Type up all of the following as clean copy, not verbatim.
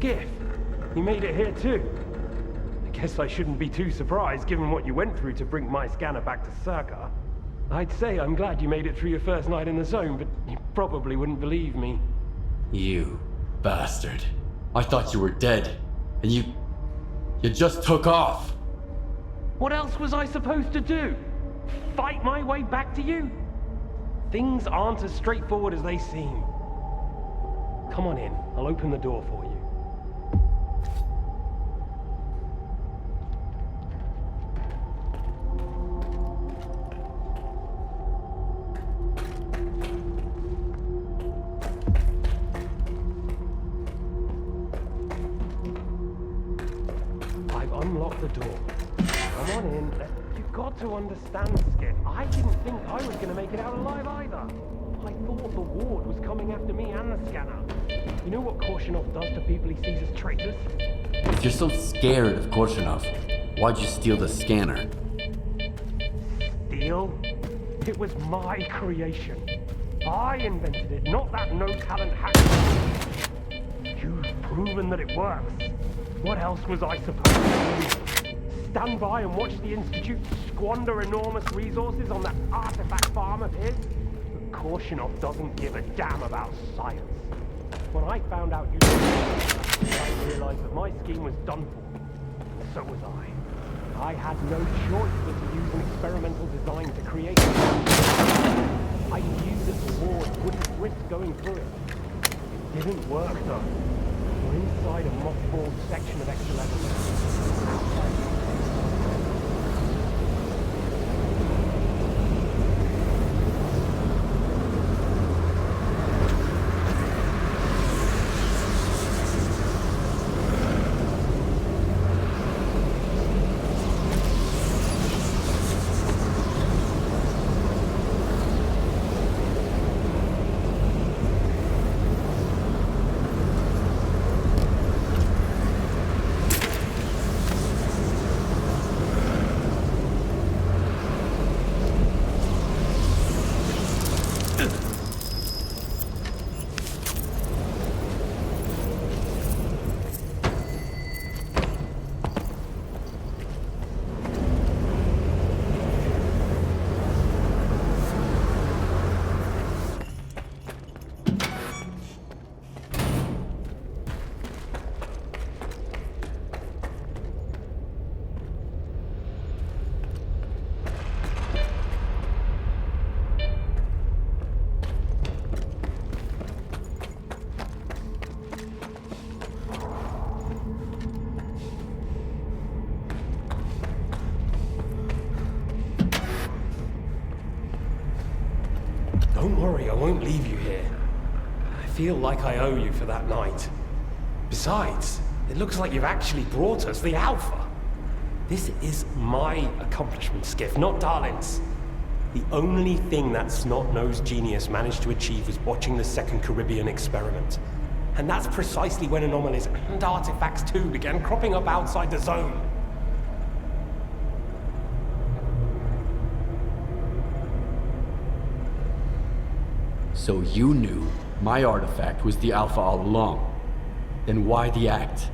skiff. You made it here too. I guess I shouldn't be too surprised given what you went through to bring my scanner back to S.T.A.L.K.E.R. I'd say I'm glad you made it through your first night in the zone, but you probably wouldn't believe me. You bastard. I thought you were dead, and you just took off. What else was I supposed to do? Fight my way back to you? Things aren't as straightforward as they seem. Come on in, I'll open the door for you. I've unlocked the door. Come on in. You've got to understand, Skip. I didn't think I was going to make it out alive either. I thought the ward was coming after me and the scanner. You know what Korshunov does to people he sees as traitors? If you're so scared of Korshunov, why'd you steal the scanner? Steal? It was my creation. I invented it, not that no-talent hacker. You've proven that it works. What else was I supposed to do? Stand by and watch the Institute squander enormous resources on that artifact farm of his? But Korshunov doesn't give a damn about science. When I found out you I realized that my scheme was done for. And so was I. I had no choice but to use an experimental design to create it. I knew that the ward wouldn't risk going through it. It didn't work though. We're inside a mothballed section of X11. Don't worry, I won't leave you here. I feel like I owe you for that night. Besides, it looks like you've actually brought us the Alpha. This is my accomplishment, Skiff, not Darlin's. The only thing that snot-nosed genius managed to achieve was watching the second Caribbean experiment. And that's precisely when anomalies and artifacts too began cropping up outside the zone. So you knew my artifact was the Alpha all along. Then why the act?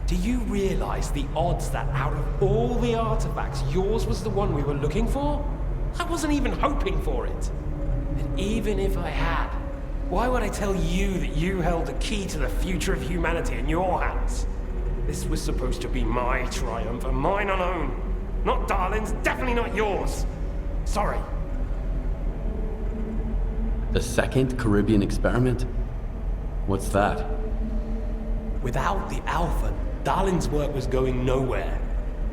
Do you realize the odds that out of all the artifacts, yours was the one we were looking for? I wasn't even hoping for it. And even if I had, why would I tell you that you held the key to the future of humanity in your hands? This was supposed to be my triumph and mine alone. Not Darlin's, definitely not yours. Sorry. The second Caribbean experiment? What's that? Without the Alpha, Darlin's work was going nowhere.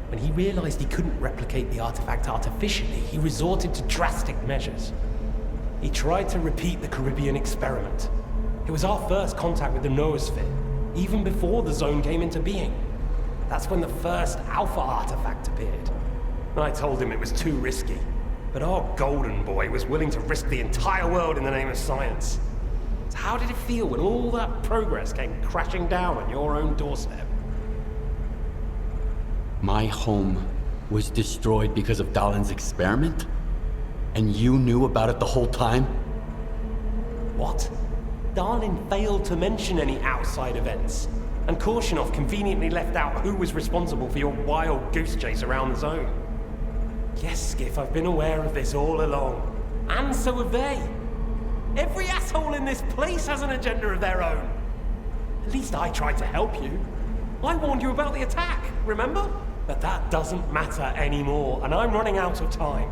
When he realized he couldn't replicate the artifact artificially, he resorted to drastic measures. He tried to repeat the Caribbean experiment. It was our first contact with the noosphere, even before the zone came into being. That's when the first Alpha artifact appeared. I told him it was too risky, but our golden boy was willing to risk the entire world in the name of science. So how did it feel when all that progress came crashing down on your own doorstep? My home was destroyed because of Darlin's experiment? And you knew about it the whole time? What? Darlin failed to mention any outside events, and Korshunov conveniently left out who was responsible for your wild goose chase around the zone. Yes, Skiff, I've been aware of this all along. And so have they. Every asshole in this place has an agenda of their own. At least I tried to help you. I warned you about the attack, remember? But that doesn't matter anymore, and I'm running out of time.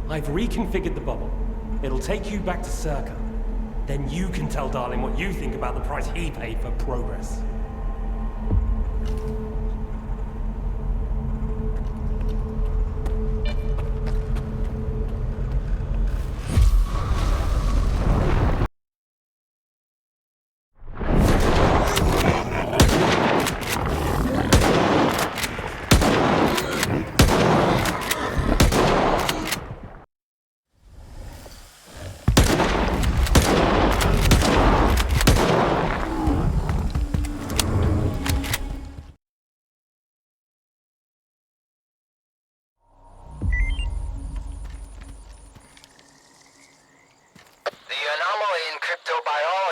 I've reconfigured the bubble. It'll take you back to S.T.A.L.K.E.R.2. Then you can tell Darlin what you think about the price he paid for progress.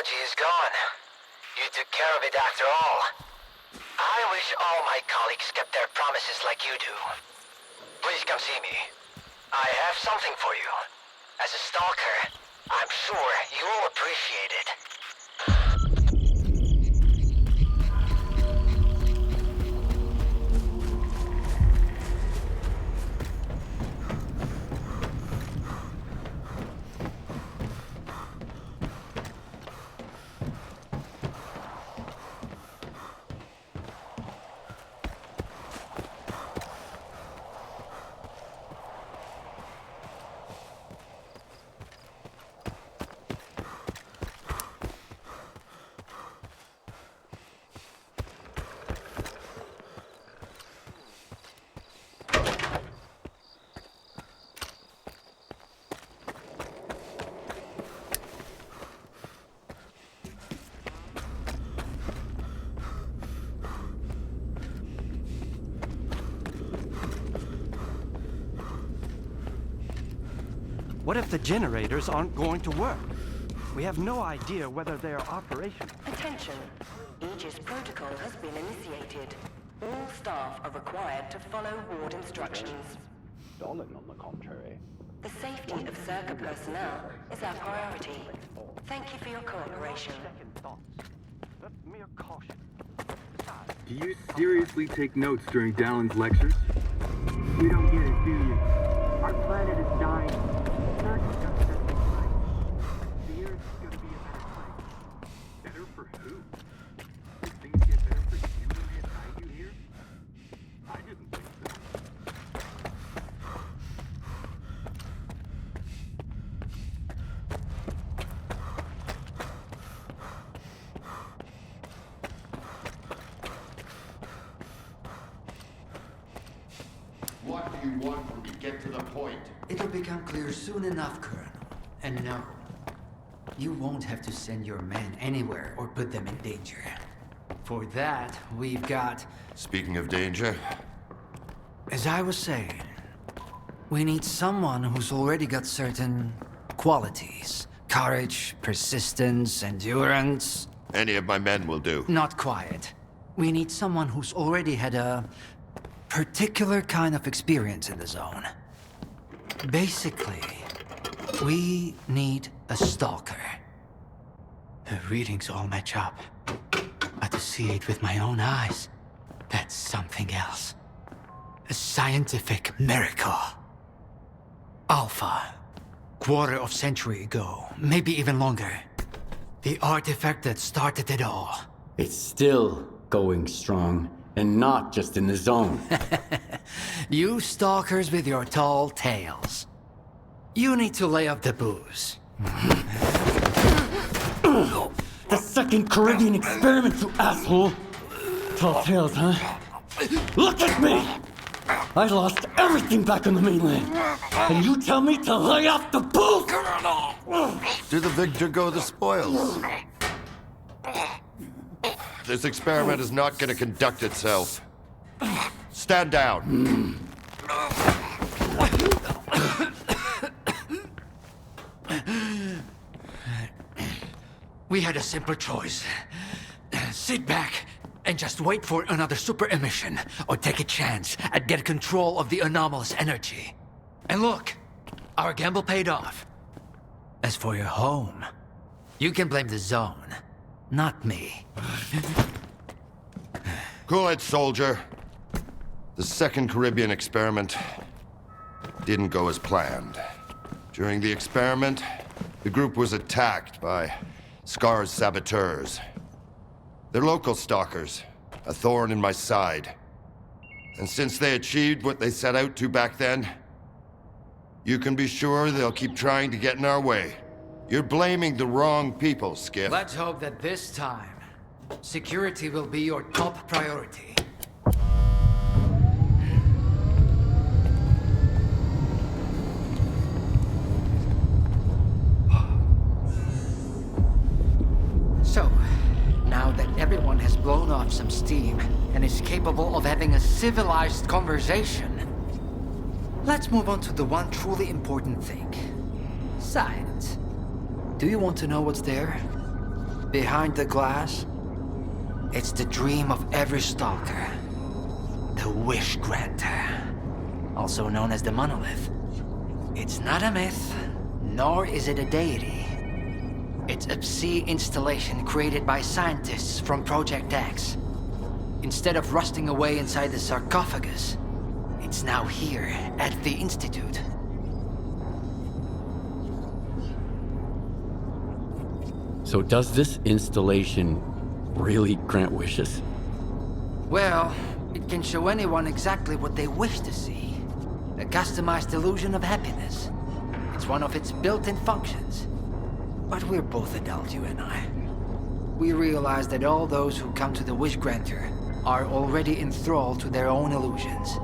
Is gone. You took care of it after all. I wish all my colleagues kept their promises like you do. Please come see me. I have something for you. As a stalker, I'm sure you'll appreciate it. What if the generators aren't going to work? We have no idea whether they are operational. Attention. Aegis protocol has been initiated. All staff are required to follow ward instructions. Darlin, on the contrary. The safety of S.T.A.L.K.E.R. personnel is our priority. Thank you for your cooperation. Second thoughts. That's mere caution. Besides, Do you seriously take notes during Dallin's lectures? You don't get it, do you? Our planet is dying. Earth's got to set things right. The Earth's gonna be a better place. Better for who? Did things get better for you when they assigned you here? I didn't think so. What do you want from me? Get to the point. It'll become clear soon enough, Colonel. And no, you won't have to send your men anywhere or put them in danger. For that, we've got... Speaking of danger, As I was saying, we need someone who's already got certain qualities. Courage, persistence, endurance. any of my men will do. Not quiet. We need someone who's already had a particular kind of experience in the zone. Basically, we need a stalker. The readings all match up. But to see it with my own eyes, that's something else. A scientific miracle. Alpha. Quarter of century ago, maybe even longer. The artifact that started it all. It's still going strong, and not just in the zone. You stalkers with your tall tales. You need to lay off the booze. The second Caribbean experiment, you asshole! Tall tales, huh? Look at me! I lost everything back on the mainland. And you tell me to lay off the booze? To the victor go the spoils. This experiment is not going to conduct itself. Stand down. we had a simple choice. Sit back and just wait for another super emission, or take a chance at get control of the anomalous energy. And look, our gamble paid off. As for your home, you can blame the zone, not me. Cool it, soldier. The second Caribbean experiment didn't go as planned. During the experiment, the group was attacked by S.T.A.L.K.E.R.'s saboteurs. They're local stalkers, a thorn in my side. And since they achieved what they set out to back then, you can be sure they'll keep trying to get in our way. You're blaming the wrong people, Skip. Let's hope that this time, security will be your top priority. So, now that everyone has blown off some steam and is capable of having a civilized conversation, let's move on to the one truly important thing. Science. Do you want to know what's there? Behind the glass? It's the dream of every stalker. The wish granter. Also known as the monolith. It's not a myth, nor is it a deity. It's a sea installation created by scientists from Project X. Instead of rusting away inside the sarcophagus, it's now here at the Institute. So does this installation really grant wishes? Well, it can show anyone exactly what they wish to see. A customized illusion of happiness. It's one of its built-in functions. But we're both adults, you and I. We realize that all those who come to the Wish Granter are already enthralled to their own illusions.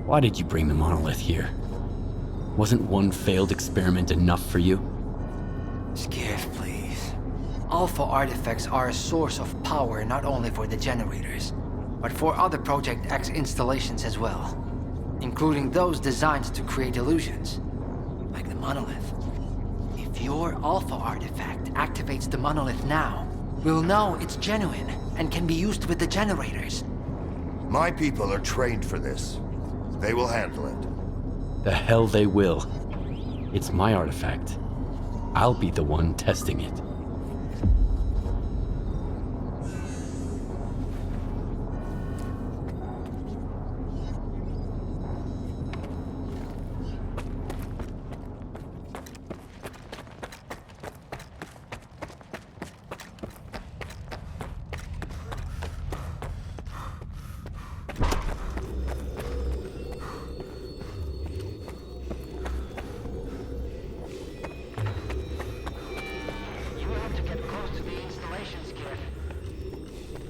Why did you bring the monolith here? Wasn't one failed experiment enough for you? Skip, please. Alpha artifacts are a source of power not only for the generators, but for other Project X installations as well. Including those designed to create illusions, like the monolith. If your Alpha artifact activates the monolith now, we'll know it's genuine and can be used with the generators. My people are trained for this. They will handle it. The hell they will. It's my artifact. I'll be the one testing it.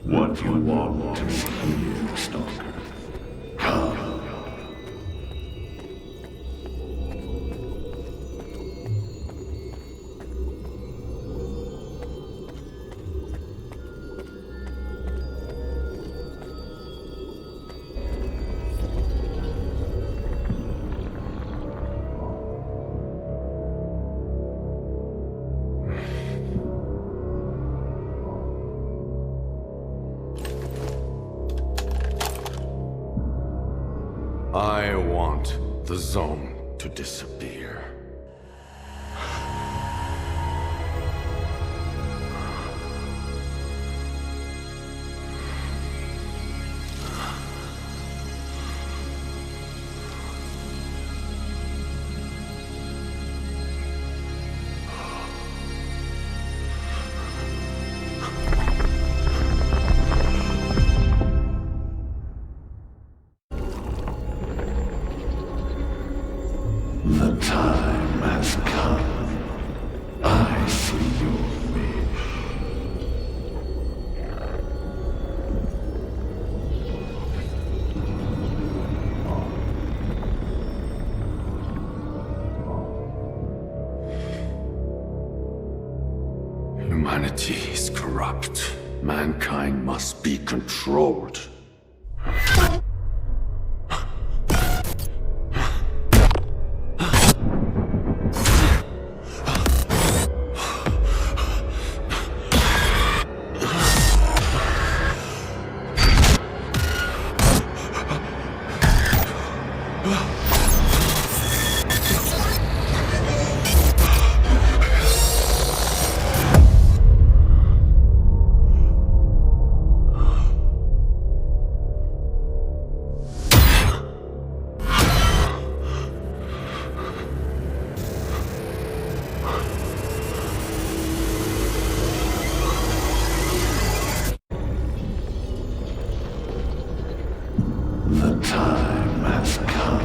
What you want to hear, Stalker. Come. I want the zone to disappear. The time has come. I see your wish. Humanity is corrupt. Mankind must be controlled. The time has come.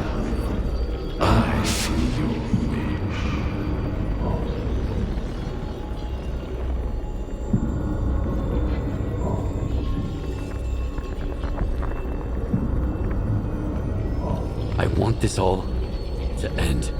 I see your wish. I want this all to end.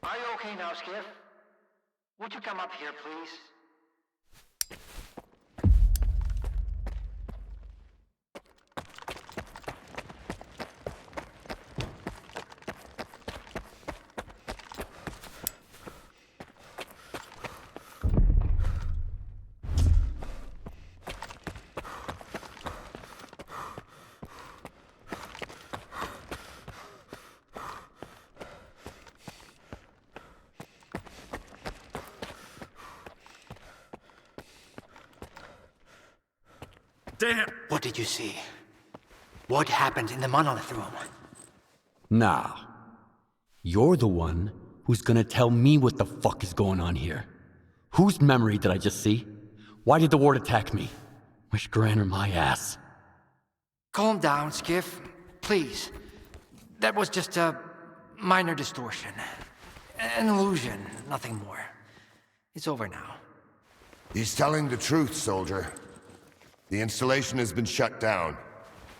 Are you okay now, Skiff? Would you come up here, please? Damn! What did you see? What happened in the monolith room? Nah. You're the one who's gonna tell me what the fuck is going on here. Whose memory did I just see? Why did the ward attack me? Wish Granner my ass. Calm down, Skiff. Please. That was just a minor distortion. An illusion, nothing more. It's over now. He's telling the truth, soldier. The installation has been shut down.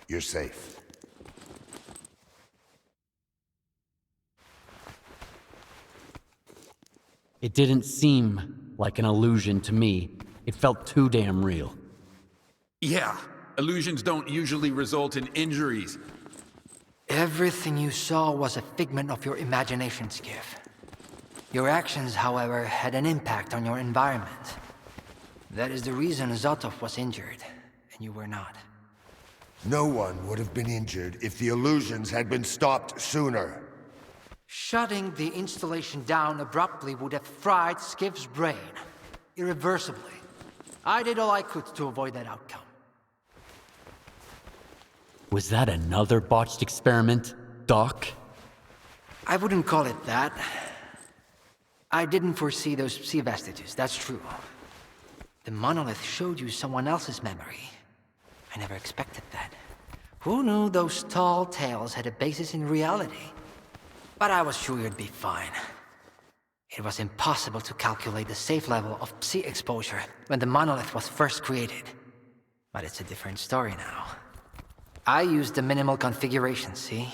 You're safe. It didn't seem like an illusion to me. It felt too damn real. Yeah, illusions don't usually result in injuries. Everything you saw was a figment of your imagination, Skiff. Your actions, however, had an impact on your environment. That is the reason Zotov was injured, and you were not. No one would have been injured if the illusions had been stopped sooner. Shutting the installation down abruptly would have fried Skiff's brain, irreversibly. I did all I could to avoid that outcome. Was that another botched experiment, Doc? I wouldn't call it that. I didn't foresee those sea vestiges, that's true. The monolith showed you someone else's memory. I never expected that. Who knew those tall tales had a basis in reality? But I was sure you'd be fine. It was impossible to calculate the safe level of psi exposure when the monolith was first created. But it's a different story now. I used the minimal configuration, see?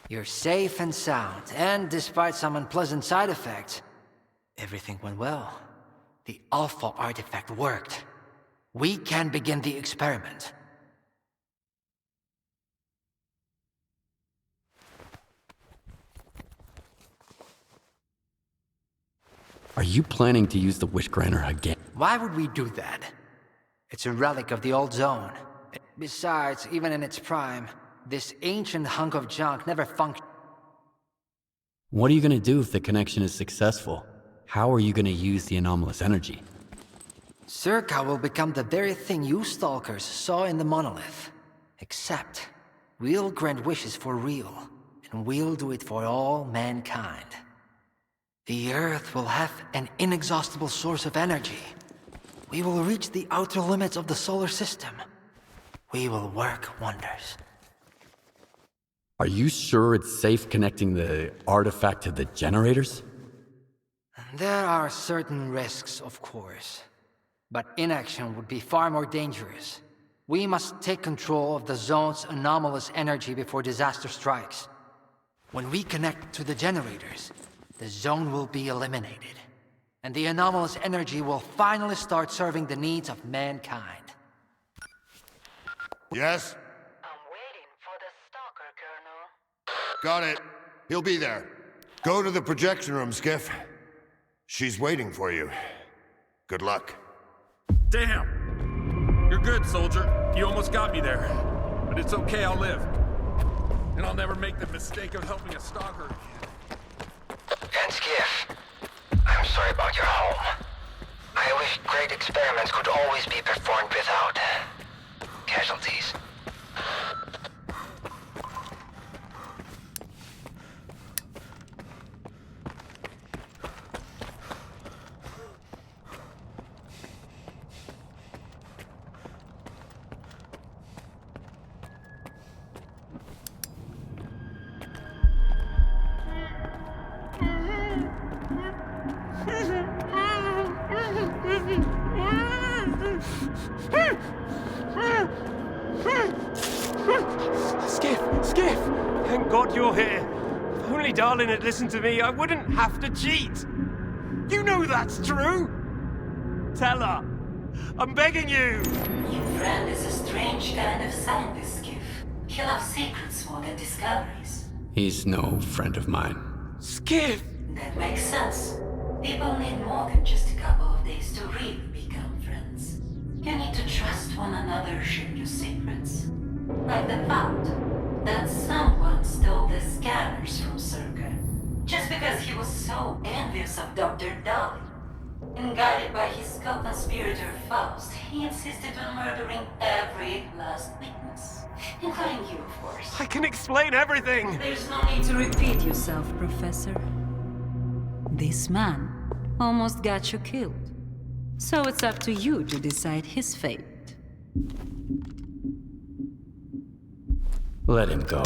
You're safe and sound, and despite some unpleasant side effects, everything went well. The Alpha artifact worked. We can begin the experiment. Are you planning to use the Wish Granter again? Why would we do that? It's a relic of the old zone. Besides, even in its prime, this ancient hunk of junk never functioned. What are you gonna do if the connection is successful? How are you gonna use the anomalous energy? S.T.A.L.K.E.R.2 will become the very thing you stalkers saw in the monolith. Except, we'll grant wishes for real, and we'll do it for all mankind. The Earth will have an inexhaustible source of energy. We will reach the outer limits of the solar system. We will work wonders. Are you sure it's safe connecting the artifact to the generators? There are certain risks, of course. But inaction would be far more dangerous. We must take control of the zone's anomalous energy before disaster strikes. When we connect to the generators, the zone will be eliminated. And the anomalous energy will finally start serving the needs of mankind. Yes? I'm waiting for the stalker, Colonel. Got it. He'll be there. Go to the projection room, Skiff. She's waiting for you. Good luck. Damn! You're good, soldier. You almost got me there. But it's okay, I'll live. And I'll never make the mistake of helping a stalker again. And Skiff, I'm sorry about your home. I wish great experiments could always be performed without casualties. Skiff! Thank God you're here. If only Darlin had listened to me, I wouldn't have to cheat. You know that's true. Tell her. I'm begging you. Your friend is a strange kind of scientist, Skiff. He loves secrets more than discoveries. He's no friend of mine. Skiff! That makes sense. People need more than just a couple of days to really become friends. You need to trust one another, share your secrets. Like the fact that someone stole the scanners from S.T.A.L.K.E.R.2 just because he was so envious of Dr. Dolly. And guided by his co-conspirator Faust, he insisted on murdering every last witness. Including you, of course. I can explain everything. There's no need to repeat yourself, Professor. This man almost got you killed. So it's up to you to decide his fate. Let him go.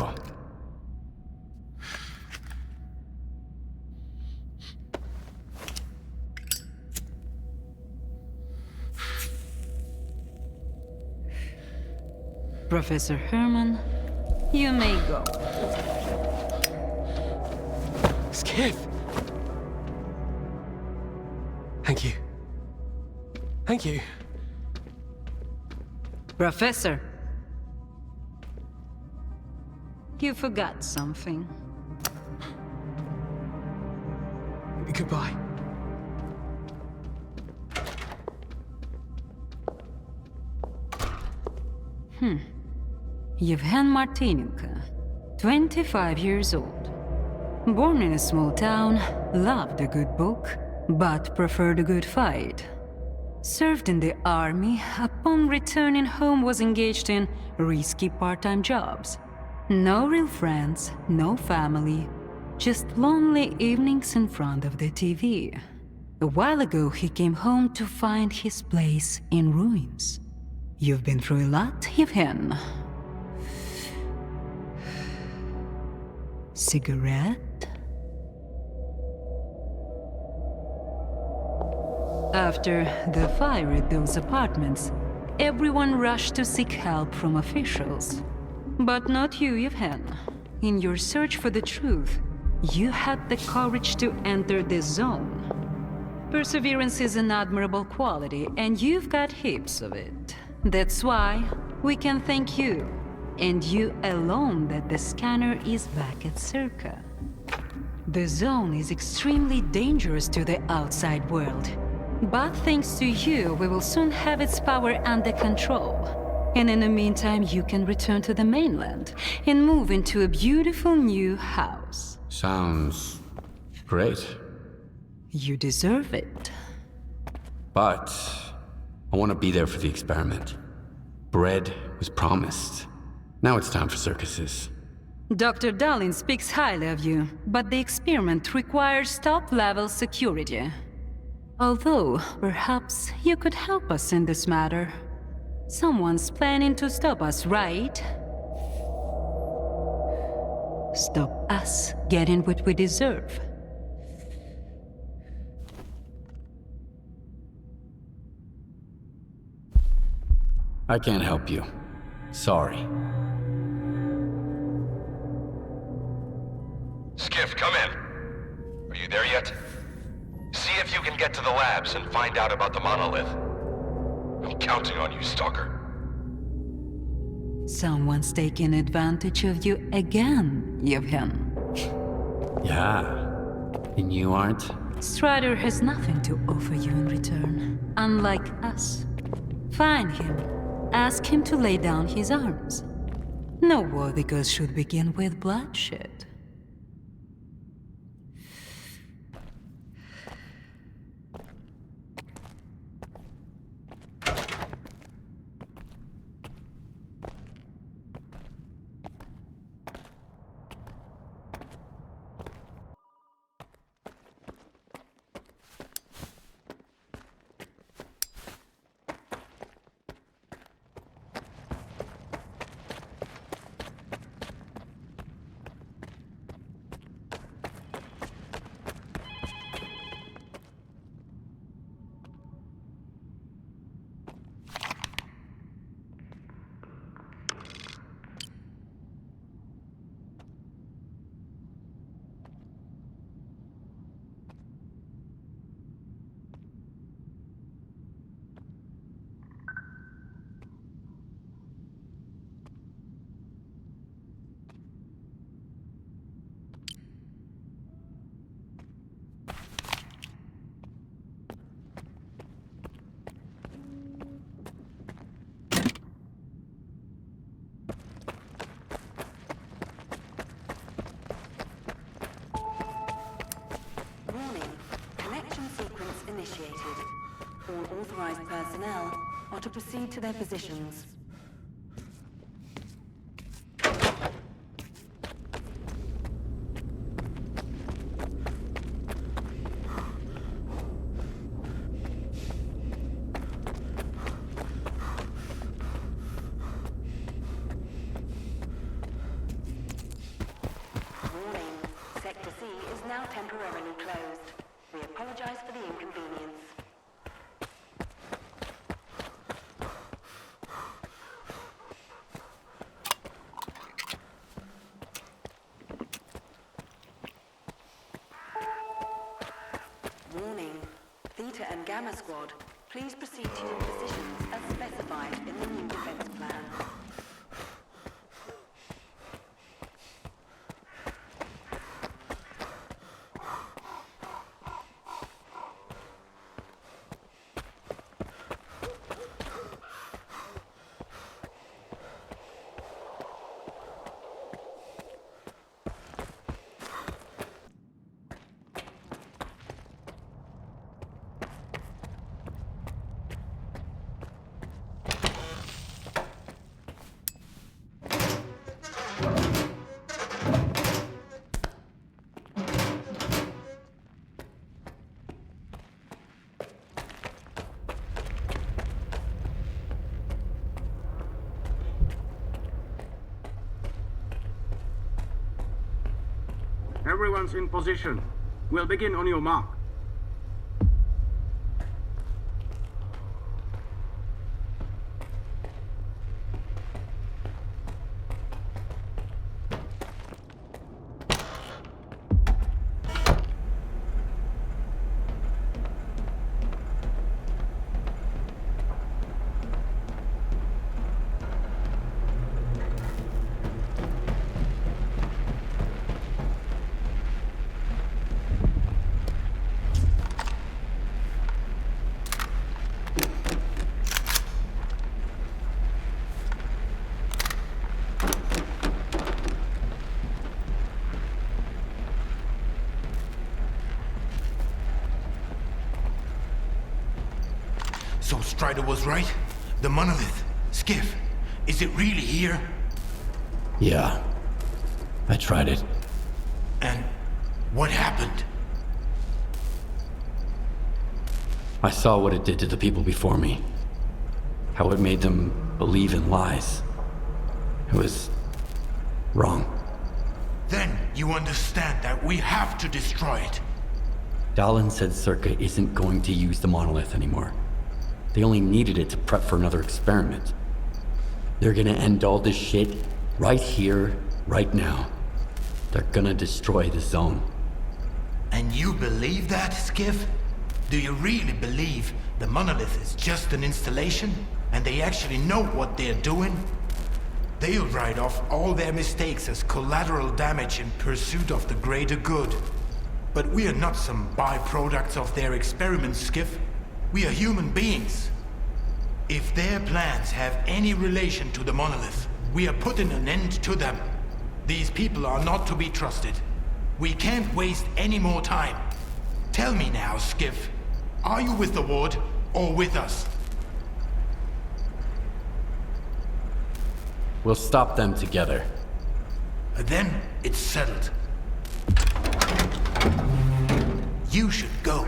Professor Herman, you may go. Skiff! Thank you. Thank you. Professor. you forgot something. Goodbye. Yevhen Martinenko, 25 years old. Born in a small town, loved a good book, but preferred a good fight. Served in the army, upon returning home was engaged in risky part-time jobs. No real friends, no family, just lonely evenings in front of the TV. A while ago he came home to find his place in ruins. You've been through a lot, Yevhen. Cigarette? After the fire at those apartments, everyone rushed to seek help from officials. But not you, Yevhen. In your search for the truth, you had the courage to enter this zone. Perseverance is an admirable quality, and you've got heaps of it. That's why we can thank you, and you alone, that the scanner is back at S.T.A.L.K.E.R. The zone is extremely dangerous to the outside world. But thanks to you, we will soon have its power under control. And in the meantime, you can return to the mainland and move into a beautiful new house. Sounds great. You deserve it. But I want to be there for the experiment. Bread was promised. Now it's time for circuses. Dr. Darlin speaks highly of you, but the experiment requires top-level security. Although, perhaps you could help us in this matter. Someone's planning to stop us, right? Stop us getting what we deserve. I can't help you. Sorry. Skiff, come in. Are you there yet? See if you can get to the labs and find out about the monolith. I'm counting on you, S.T.A.L.K.E.R. Someone's taking advantage of you again, Yevhen. Yeah. And you aren't? Strider has nothing to offer you in return, unlike us. Find him. Ask him to lay down his arms. No worthy cause should begin with bloodshed. Initiated. All authorized personnel are to proceed to their positions. Warning, Sector C is now temporarily closed. We apologize for the inconvenience. Warning, Theta and Gamma Squad, please proceed to your positions as specified in the new defense plan. Everyone's in position. We'll begin on your mark. So Strider was right? The monolith, Skiff, is it really here? Yeah. I tried it. And what happened? I saw what it did to the people before me. How it made them believe in lies. It was wrong. Then you understand that we have to destroy it. Dallin said S.T.A.L.K.E.R.2 isn't going to use the monolith anymore. They only needed it to prep for another experiment. They're gonna end all this shit right here, right now. They're gonna destroy the zone. And you believe that, Skiff? Do you really believe the monolith is just an installation? And they actually know what they're doing? They'll write off all their mistakes as collateral damage in pursuit of the greater good. But we are not some byproducts of their experiments, Skiff. We are human beings. If their plans have any relation to the monolith, we are putting an end to them. These people are not to be trusted. We can't waste any more time. Tell me now, Skiff. Are you with the Ward or with us? We'll stop them together. Then it's settled. You should go.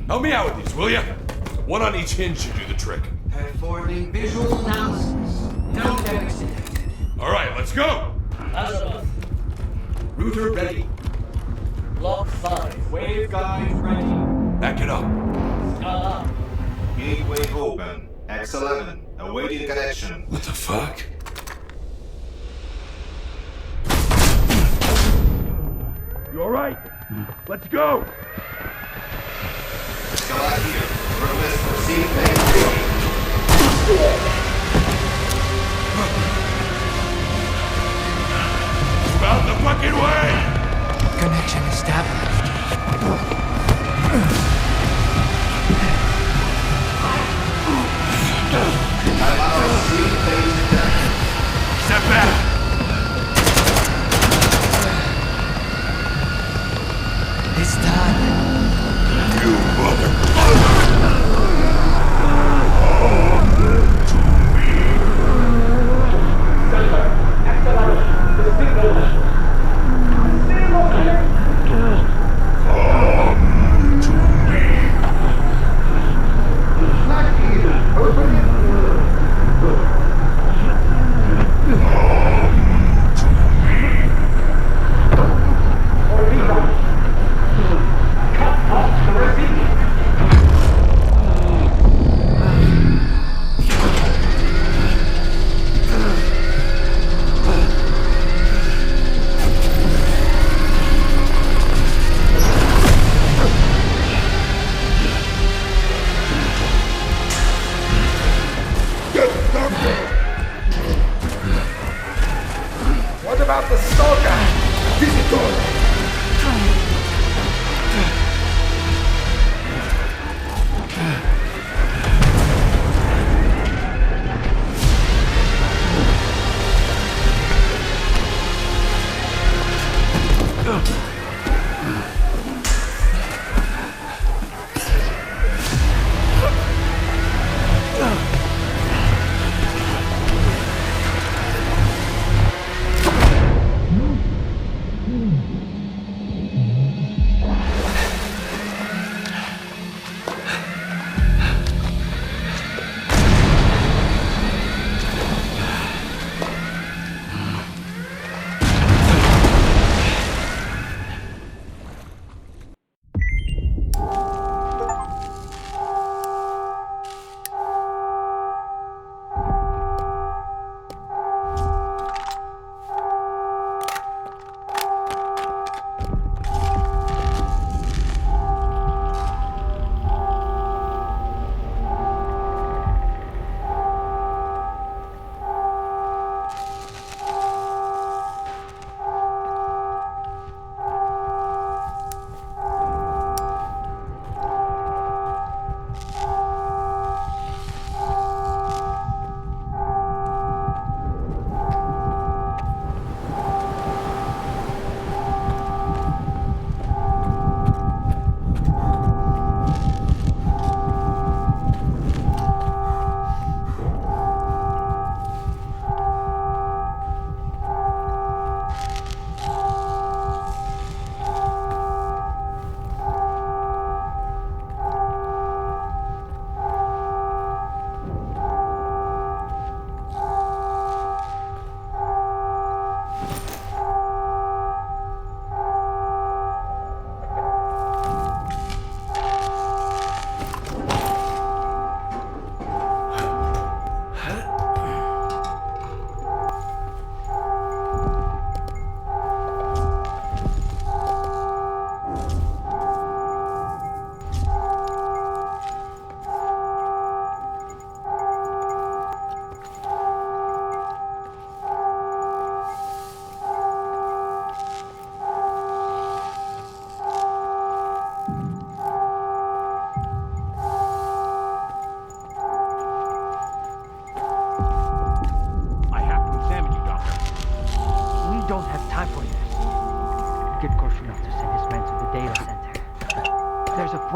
Help me out with these, will ya? One on each hinge should do the trick. Performing visual analysis. No damage detected. All right, let's go! Azimuth. Router ready. Lock 5. Waveguide ready. Back it up. Skull up. Gateway open. X11. Awaiting connection. What the fuck? You all right? Let's go! Skull here. Request for seat Move out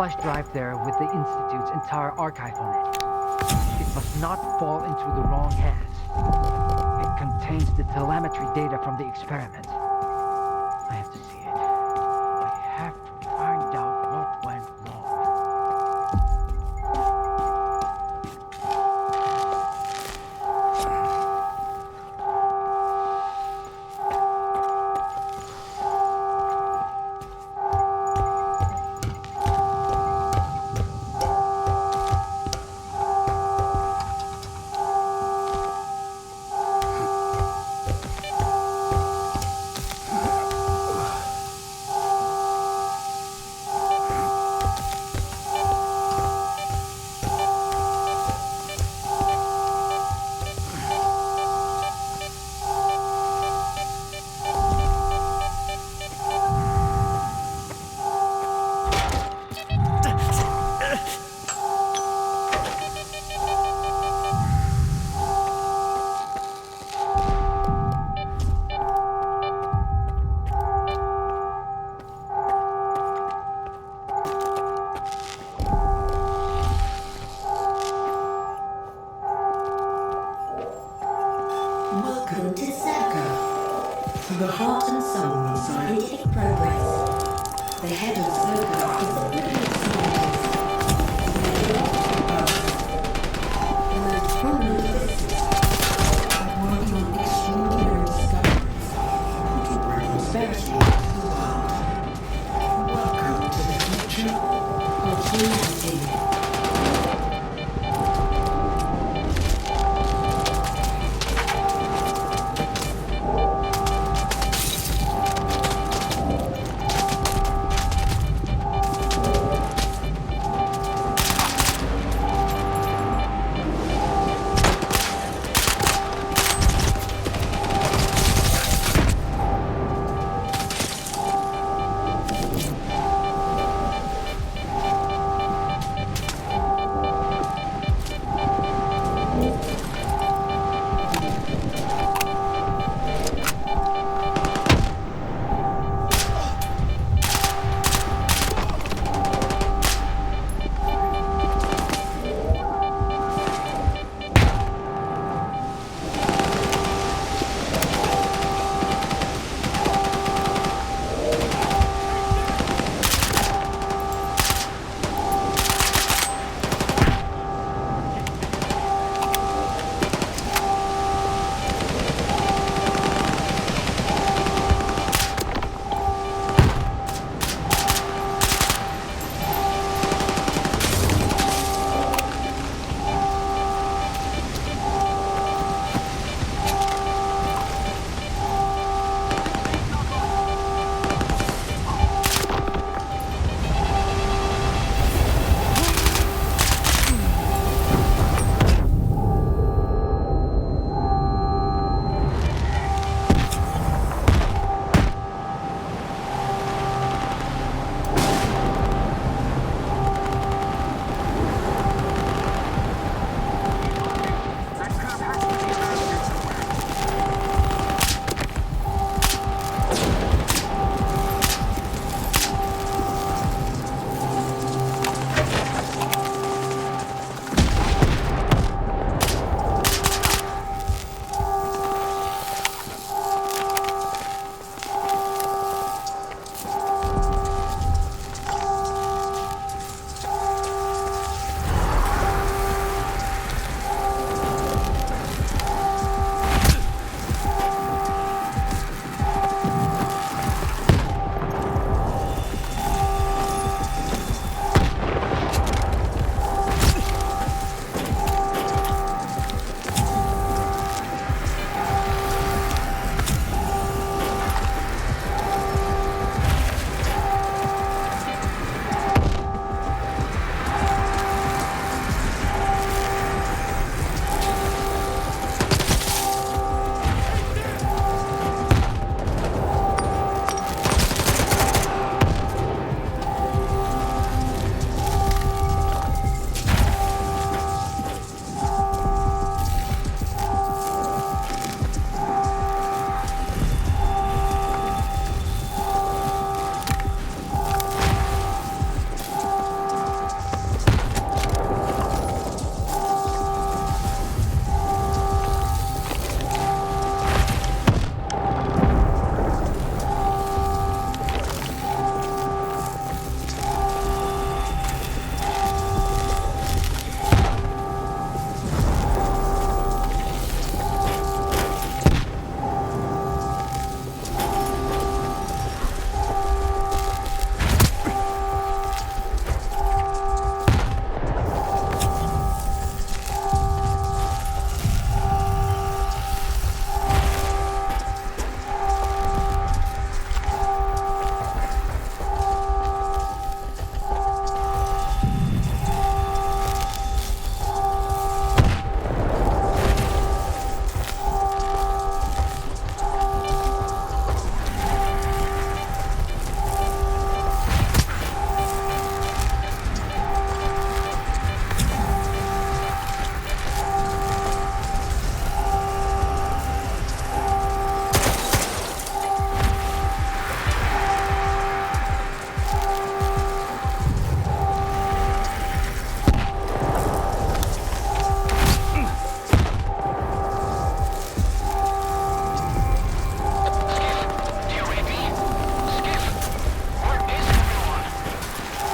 flash drive there with the Institute's entire archive on it. It must not fall into the wrong hands. It contains the telemetry data from the experiment. I have to see it. I have to find out what went wrong. Welcome to S.T.A.L.K.E.R.2, for the heart and soul of scientific progress. The head of S.T.A.L.K.E.R. is a brilliant scientist. The most prominent physicist, working on extraordinary discoveries to bring prosperity to the world. Welcome to the future of humanity.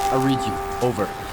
I read you. Over.